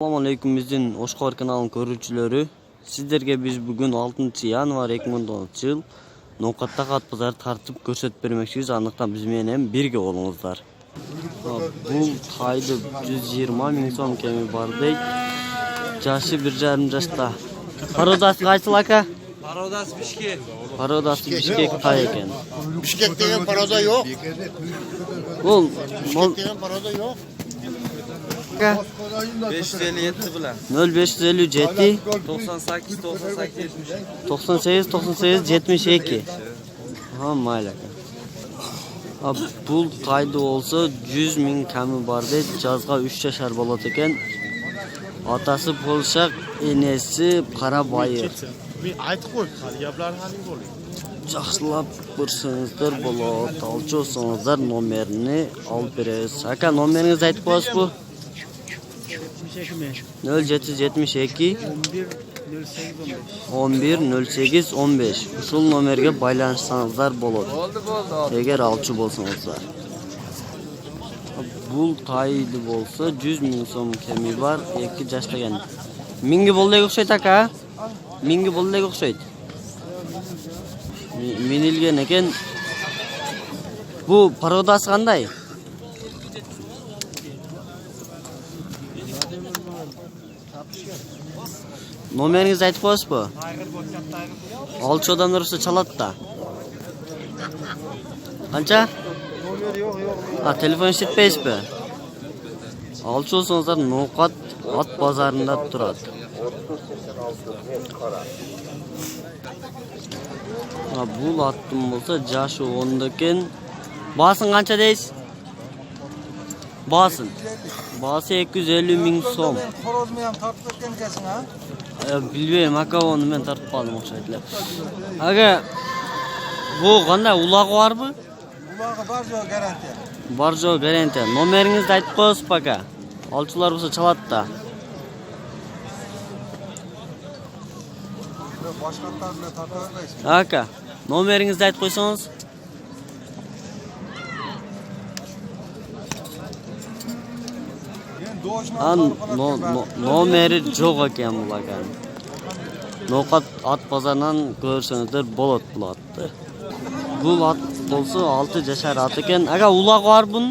Assalamu alaikum bizden Oşkar kanalının görücüleri. Sizlerge biz bugün 6 yanvar 2010 yıl Noqat'ta kat pazar tartıp görsötüp bermekçiyiz. Anlıktan biz menen birge olunuzlar. Bu kaydı 120 bin so'm kemi barday. Jaşı 1,5 yaşta. Parodas kaçıl aka? Parodas Bishkek. Parodas Bishkek kay eken. Bishkek degen paroda yok. Bishkek degen paroda yok. 557 bilan 0557 98 98 70. 98 72. Ha mayli aka. Bu kaydı olsa 100 bin kami barda жазга 3 yaşar bolat eken. Atası Polşak, enesi Karabayır. Aytib qo'y, hali gaplarni haling bo'ling. Жақсылап көрсеңіздер болады. Алчы болсаңыздар номерini алып береміз. Aka номеріңізді айтып қоясыз бу? 0772 11 08 15. Ушул номерге байланышсаңыздар болот. Эгер алчы болсаңыздар. Бул кайды болсо 100 миң сом кеми бар, 2 жашта экен. Миңги болдой окшойт ака. Миңги болдой окшойт. Минилген экен. Бу пародасы кандай? Номеріңізді айтып қойсыз бу? Алчы адамдар болса чалат да. Қанша? Телефон işletпейсіз бе? Алчы болсаңыздар Ноқат ат базарында турат. Бул аттым болса жашы 10 экен. Басын қанша дейсіз? Басын. Басы 250 миң сом. Xoroz men ham tortib o'tgan ekansan, ha? Bilbeyim, aka onu men tartib qaldım o'xshaydilar. Aka, bu qanday ulag'i bormi? Ulag'i bor joy garantiya. Bor joy garantiya. Nomeringizni aytib qo'yasiz aka. Olchilar bo'lsa chalatda. Boshqatlar bilan tortib olmaysiz. Aka, nomeringizni aytib qo'ysangiz. Nomeri yo'q ekan bu aka. Noqat at bozoridan ko'rsangizlar bo'ladi bu atni. Bu at bo'lsa 6 yaşar at ekan. Aka uloq bor bun?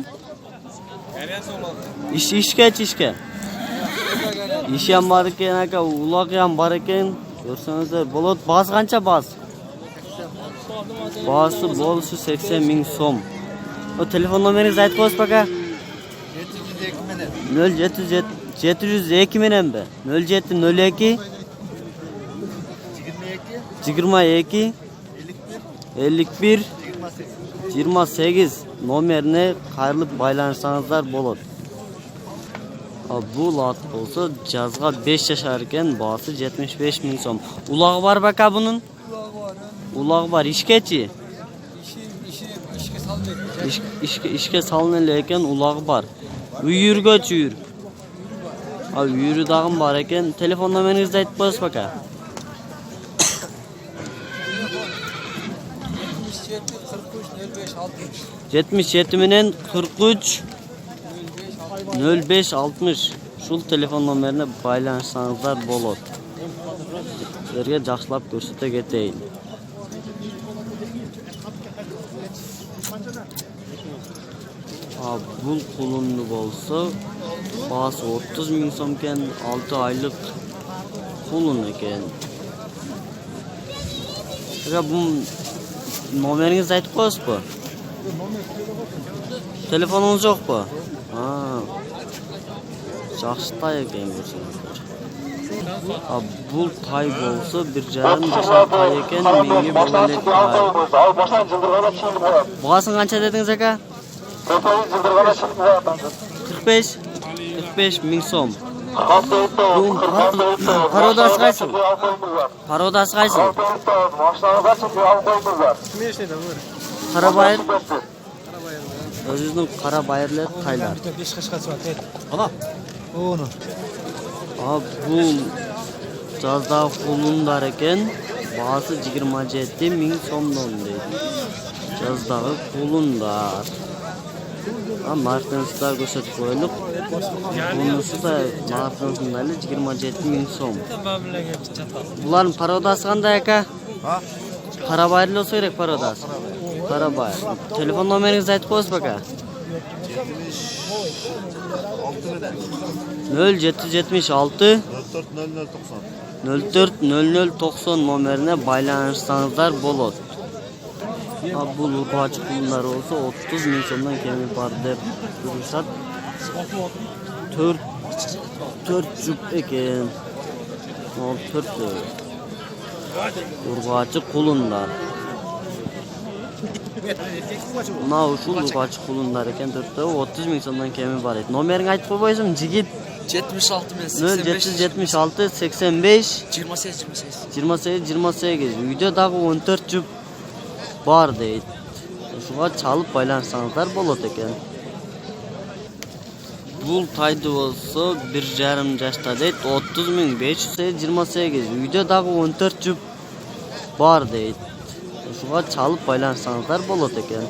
İşke. İş ham bor ekan aka, uloq ham bor ekan. Ko'rsangizlar bo'ladi. Bas qancha bas? Bası bo'lishi 80 ming so'm. O telefon nomeringizni aytib qo'yasiz aka? 702 menen be? 0702 22 51 28 nomerine qayrilib baylanışsanızlar bo'ladi. Bu lat olsa жазга 5 yaşar ekan, bası 75 ming so'm. Ulag'i var aka bunun? Ulag'i var, işkechi? İşke salınılı ekan, ulag'i var. Uyurga çuyur. Abi uyuru dağım var eken. Telefon numaranızı aytib qo'yasiz aka. 77 menen 43 05 60. Şul telefon numarına baylanışsanızlar bo'ladi. Sizlarga yaxshilab ko'rsata ketayin. Bul kulunlu bolsa bası 30 ming so'm ekan, 6 aylık kulun ekan. Bu nomeringizni aytib qo'yasiz bu? Telefonunuz yo'q bu? Ha. Yaxshi ekan ko'rsangizlar. Bu tay bolsa 1,5 yaşar tay ekan, menga bo'lalik tay. Bagasın qancha dedingiz aka? 45 ming so'm. Parodasi qaysi? Karabayır. Özünün Karabayırlar taylar. Bu жазда kulunlar eken, bazı 27 ming so'mdan deydi. Жаздағы kulunlar. Martins'lar gösterip koyduk. Bunысы da Martins'ın da 27.000 so'm. Buların parodası qanday aka? Ha? Qarabayırlı olsa gerek parodası. Qarabayır. Telefon numarayınızı aytib qo'yasiz aka? 0776 04 0090 nomerine baylanırsanızlar bo'ladi. Bu urg'ochi pullar olsa 30 ming so'mdan kemi bor deb turishadi. 4 jup ekan. 4 urg'ochi qulunlar. Mana shu urg'ochi qulunlar ekan 4 30 ming so'mdan kemi bor edi. Nomerini aytib qo'yasizmi yigit? 76 men 85 0776 85 28 28. Videodagi 14 jup bor deydi. Şuga çalıp baylansanızlar bo'ladi ekan. Bul taydı olsa 1,5 yaşta deydi 30.528. Videodagi 14 jup bor deydi. Şuga çalıp baylansanızlar bo'ladi ekan.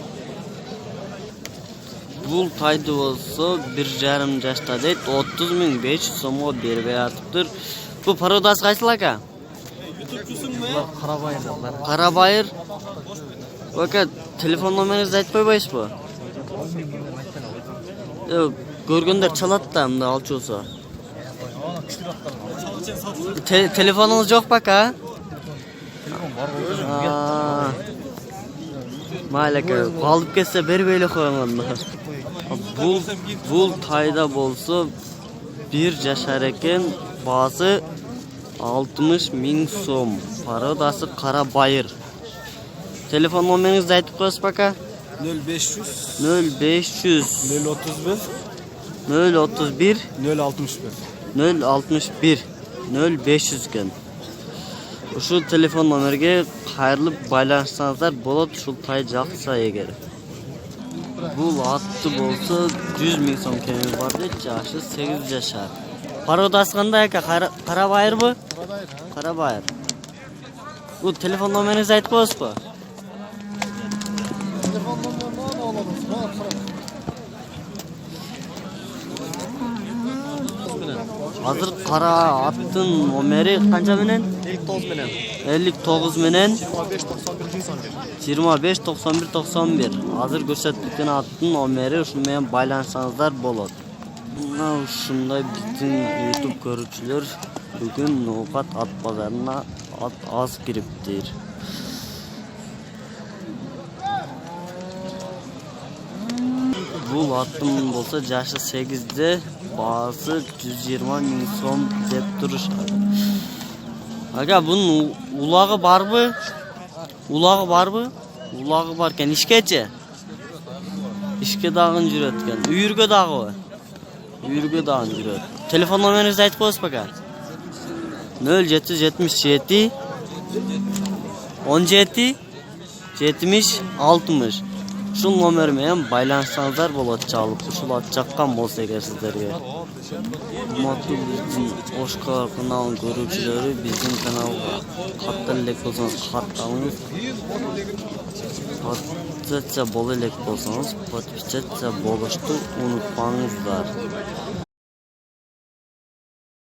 Bul taydı olsa 1,5 yaşta deydi 30.500 so'mga berib yotibdir. Bu parodasi qaysi aka? Qarabayır. Fakat telefon numaranızı aytib qo'ymaysiz bu? Yo'q, ko'rganlar chaladi da bunda olchi olsa. Telefonunuz yo'q aka? Mayli aka, qolib ketsa bermayli qo'yinglar. Bul tayda bo'lsa 1 yashar ekan, bazı 60 ming so'm. Parodasi Qarabayır. Telefon numaranızı aytib qo'yasiz aka? 0500 0500 031 031 061. 061 0500 ekan. Şu telefon nomeriga qayrilib baylansanızlar bo'ladi, shu tay jaqsa egar. Bu atı bo'lsa 100 ming so'm kemi bor deb, yaşı 8 yashar. Parodasi qanday aka? Qarabayır bu? Qarabayır. Bu telefon numaranızı aytib qo'yasizmi? Hazır qara attın nomeri qancha menen? 59 menen 25 91 91. Hazır ko'rsatgan attın nomeri shu bilan baylansanızlar bo'ladi. Mana shunday bizning YouTube ko'ruvchilar bugun No'qat at bozoruna at az kiribdir. Bu attım bolsa yaşı 8'de bazı 120 ming so'm deb turishadi. Aga bunun ulağı var mı? Ulağı var mı? Ulağı varken işkeçe. İşke dağın jüretken. Uyurga dağı var. Uyurga dağın jüret. Telefon numaranızı aytib qo'yasiz aka? 0777 17 70 60. Şu nomer bilan baylansanızlar bo'ladi çalıp ushul atchaqqan bo'lsa egar sizlarga. Motul bizning Oshkor kanalini ko'ruvchilari bizning kanalga qattiqlik bo'lsangiz qattiqlangiz. Podpisatsiya bo'laylik bo'lsangiz podpisatsiya bo'lishni unutmangizlar.